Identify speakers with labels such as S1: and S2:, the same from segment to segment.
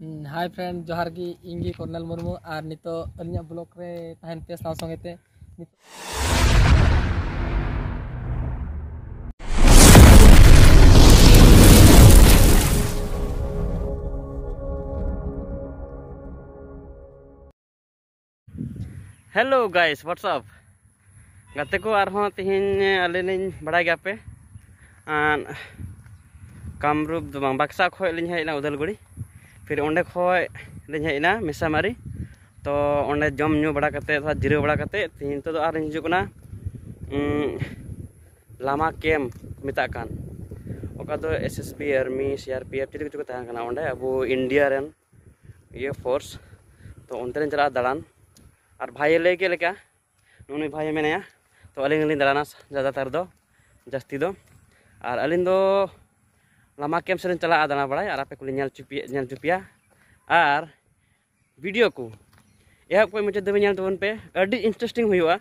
S1: Hi friend जोहार की इंगी colonel Murmu और नितो अलिया ब्लॉक रे तहन पे साव संगेते
S2: हेलो गाइस व्हाट्सअप गाते को आरहों तिहिन अलिन बड़ा गया पे कामरूप दो बांग बक्सा खोय लिन हेना उदलगुड़ी फिर ओंडे खोय लिन हेना मिसामारी तो ओंडे जम न्यू बड़ा कते थोड़ा जिराव बड़ा कते तिहिन तो आर हिजुकना लामा कैम्प मिता कान ओका दो एसएसबी आर्मी सीआरपीएफ चिली कुछ तहन कना ओंडे अब इंडिया रेन ये फोर्स तो ओंते चला दालान और भाई ले के लेका उन्हीं भाई मेने तो अलिंग अलिंग दालाना ज़्यादातर दो जस्ती दो और अलिंग दो लामा कैम्प से चला दाना बड़ा और आपे कुली नेल चुपिया और वीडियो को यह कोई मुझे दबे नेल तबन पे अड़ी इंटरेस्टिंग हुआ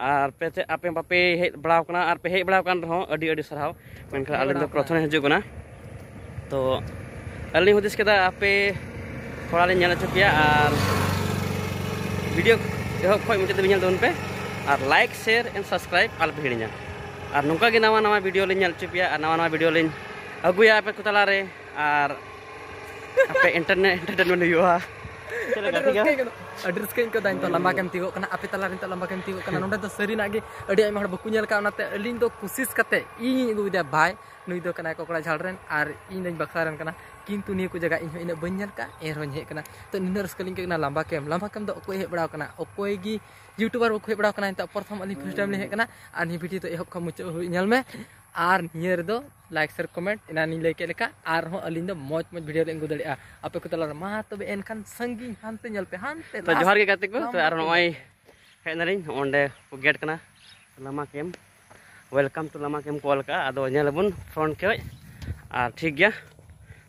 S2: और पे आपे बापे हेज बड़ाव कना और पे हेज बड़ाव कान रहो अड़ी अड़ी सराव मेनखा अलिंग दो प्रथम हजुगना तो अलिंग हुदिस केदा आपे थोड़ा ले नेल चुपिया और वीडियो खोज मुझे तब तबन पे और लाइक शेयर एंड सब्सक्राइब आल पे हिड़िया और नौका के नवा नवा वीडियो लिन चुपिया और नवा नवा वीडियो लिन अगुया आपे को तला रे और आपे एंटरटेनमेंट हुआ
S1: एड्रेस के दाइन तो लंबा कैम तीगो कना आपे तला रिन लंबा कैम तीगो कना नोंडे तो सरीना गे अडी आइमा हड़ बकु नेल का ओनाते अलिंग दो कोशिश कते इन गुदे भाई नुई दो कना कोकड़ा झालरेन और इन दई बखरारन कना किंतु निया को जगह इन इन बन नेल का एर होन हे कना तो निन रस्कलिंग के लंबा कैम दो कोई हे बड़ा कना ओकोय गी यूट्यूबर को हे बड़ा कना तो प्रथम अली फर्स्ट टाइम ले हे कना और नि वीडियो तो एहब ख मुच नेल में और नियर दो लाइक शेयर कमेंट इना नि लेके लेका और हो अलिंग दो मौज मौज वीडियो ले गुदड़ी आपे को तला मा तबे एनखान संगी हानते नेल पे हानते
S2: तो जोहार के गाते को तो और नोय हेनरिन ओंडे को गेट कना Lama camp welcome to Lama camp call का आदो नेलबुन फ्रंट के और ठीक गया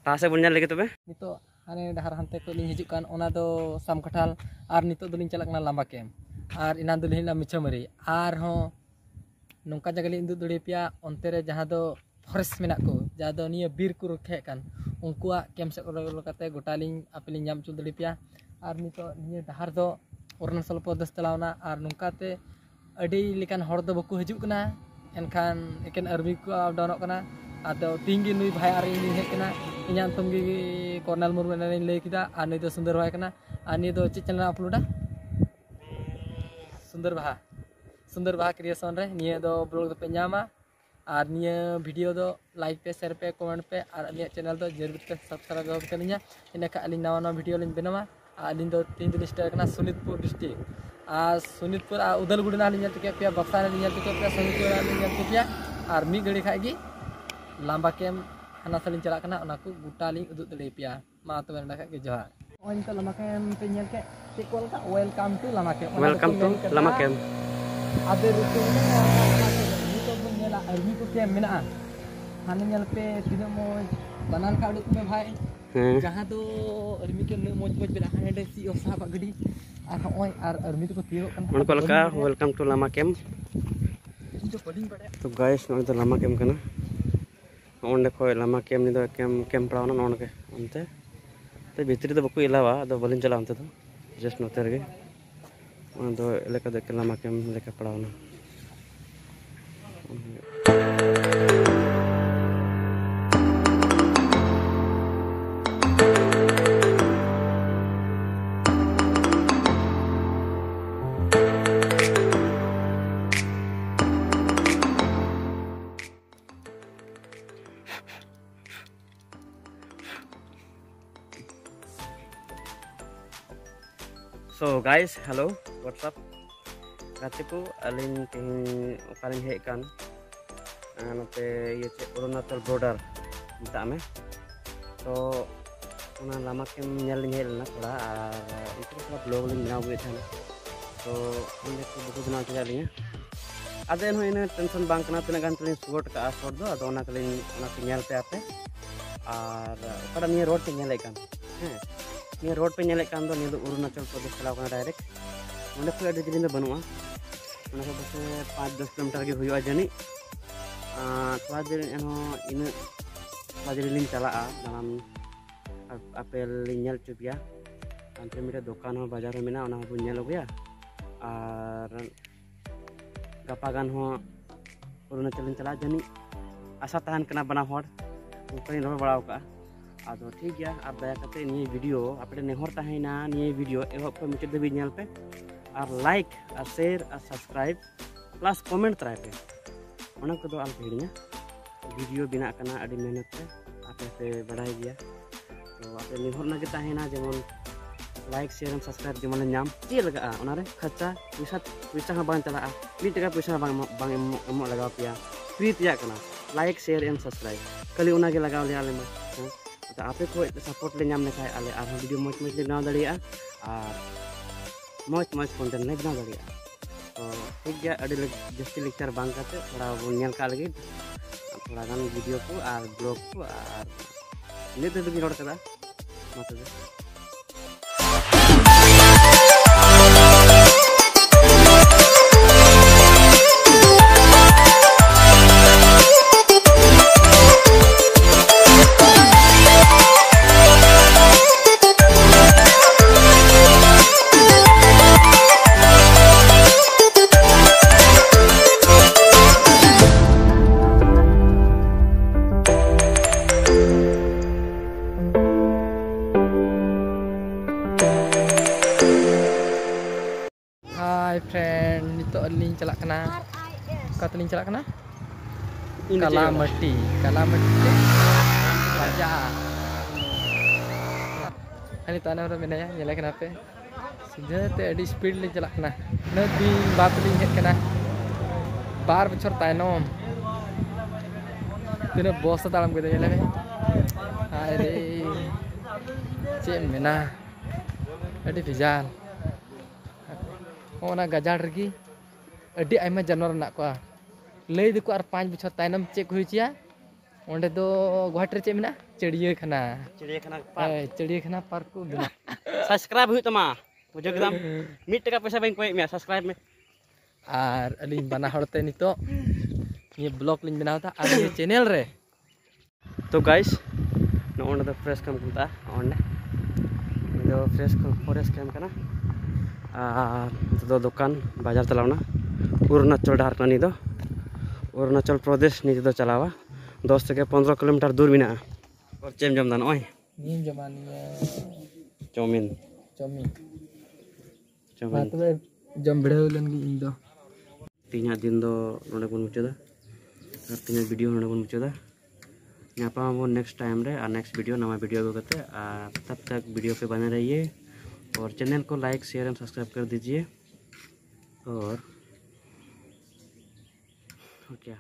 S2: तासे बुन नेल लेगे तबे
S1: नितो हाने डहार हानते को लिन हिजु कान ओना दो सामकठाल और नितो दलिन चला कना लामा कैम्प और इना दलिन ला मिछमरी और हो नौका जगह लिन दु दड़ी पिया ओनते रे जहां दो फॉरेस्ट मेना को जहां दो निया बीर को रखे कान उनकुआ कैम्प से कते गोटालिन आपेलिन जाम चुल दड़ी पिया और नितो निया डहार दो अरुणाचल प्रदेश चलावना और नौकाते अडी लेकान हर दो बकु हिजु कना एनखान एकेन आर्मी को डाउनक कना आदो तिंगी नुई भाई आर इन हे कना इन्यान तुमगी कर्नल मुर्मू ने लई किदा और नुई दो सुंदर भाई कना और नि दो चे चैनल अपलोडा सुंदर बाहा क्रिएशन रे निया दो ब्लॉग दो पे नामा और निया वीडियो दो लाइक पे शेयर पे कमेंट पे और अलिया चैनल दो जरूर पे सब्सक्राइब करनिया इनका अली नवा नवा वीडियो लिन बनावा अली दो तीन दिन स्टार करना सोनितपुर डिस्ट्रिक्ट और सोनितपुर उदलगुड़ी ना लिन चुके पे बक्सा ने लिन चुके पे सोनितपुर लिन चुके और मी घड़ी खाई गी लांबा कैम हाना सलिन चला करना ओना को गुटा लिन उदु दले पिया मा तो बेंडा के जोहार ओन तो लामा कैम पे नेल के टिकल का वेलकम टू लामा कैम आदे रुको नि तो बन नेला आर्मी को कैम मेना हाने नेल पे तिना मोज बनान का उडुक में भाई जहां दो आर्मी के मोज मोज बेला हाने दे सी साबा गडी और ओय और आर्मी तो तीरो कन
S2: उनको लका वेलकम टू लामा कैम्प तो गाइस नो तो लामा कैम्प कना ओंडे खोय लामा कैम्प नि दो कैम्प पड़ावना नोन के ओनते तो भीतरी तो बको इलावा दो बलिन चला ओनते तो जस्ट नोते रे दो एलेका देख लामा कैम्प लेका पड़ावना So guys, hello, what's up? Kati ko alin ting kaling he kan nate ye Arunachal border mita me तो una lama kem nyal nyel na थोड़ा itu थोड़ा ब्लॉग लिन बनाओ हुए थे तो उनके को बुक बना के जालिए आदे न इन टेंशन बांक ना तना गान तलिन शॉट का शॉट दो अदो ना कलिन ना सिग्नल पे आते और कड़ा नियर रोड पे nyal kan नियर रोड पे nyal kan दो नि अरुणाचल प्रदेश चलाव कना डायरेक्ट ओंडे को एडी दिन बनुआ ओना को बस 5-10 किलोमीटर के हुआ जानी थोड़ा देर इन थोड़ा देर लिन चला दालान apel nyel cupia antre mire dokan ho bajar ho mena ona ho nyel oguya ar gapagan ho Arunachal chala jani asa tahan kena bana hor ungkani rol baraw ka ado ठीक गया आप दया करते निये वीडियो अपने नेहर ताहेना निये video एहब पे मुचे देबी nail पे और लाइक और शेयर और सब्सक्राइब प्लस कमेंट तराय पे ओना को दो आल भेड़िया वीडियो बिना कना अड़ी मेहनत पे आपे पे बढ़ाई गया तो आपे नेहर ना के ताहेना जेमन लाइक शेयर और सब्सक्राइब जेमन नाम चे लगा ओना रे खर्चा पैसा हा बांग चला 1 टका पैसा बांग एमो लगाव पिया फ्री तिया कना लाइक शेयर एंड सब्सक्राइब कली ओना के लगाव ले आले मा तो आपे को सपोर्ट ले नाम लेखाय आले आर वीडियो मौज मौज ले बनाव दड़िया और मौज मौज कंटेंट ले बनाव दड़िया तो ठीक गया अड़ी जस्ती लेक्चर बांग करते थोड़ा वो नेल का लगे थोड़ा गान वीडियो को और ब्लॉग को और ले दे भी रोड कदा मतलब
S1: हाय फ्रेंड नितो अलिंग चला कना कतलिंग चला कना कालामटी बाजार अनि ताना रे मेनाया नेले कना पे सीधे ते अडी स्पीड ले चला कना नदी बात लिंग हेट कना 12 बछर तायनम तिने बस तालम के देले हाय रे चे मेना अडी फिजाल ओना गजाड़ रगी अडी आयमा जानवर ना को लई दिको आर 5 बछर तायनम चेक हुईचिया ओंडे दो गुवाहाटी चे मेना चिड़ियाखाना पार्क को बिना
S2: सब्सक्राइब हुई तमा बुझे एकदम 1 टका पैसा बैंक में सब्सक्राइब में
S1: आर अलिंग बना हड़ते नितो ये ब्लॉग लिंग बनावता आर ये चैनल रे
S2: तो गाइस नो ओंडे दो फ्रेश कम कुता ओंडे दो फ्रेश फॉरेस्ट कैम कना तो दुकान बाजार चलावना अरुणाचल डाहर कनी दो अरुणाचल प्रदेश नी दो चलावा 10 से 15 किलोमीटर दूर बिना और चेम जमदान ओय
S1: नीम जमानिया
S2: चाउमीन
S1: तबे जम भिड़ाव लनगी इन दो
S2: तीना दिन दो नोडे बन मुचदा और तीना वीडियो नोडे बन मुचदा यहां पर वो नेक्स्ट टाइम रे और नेक्स्ट वीडियो नवा वीडियो को करते तब तक वीडियो पे बने रहिए और चैनल को लाइक शेयर एंड सब्सक्राइब कर दीजिए और क्या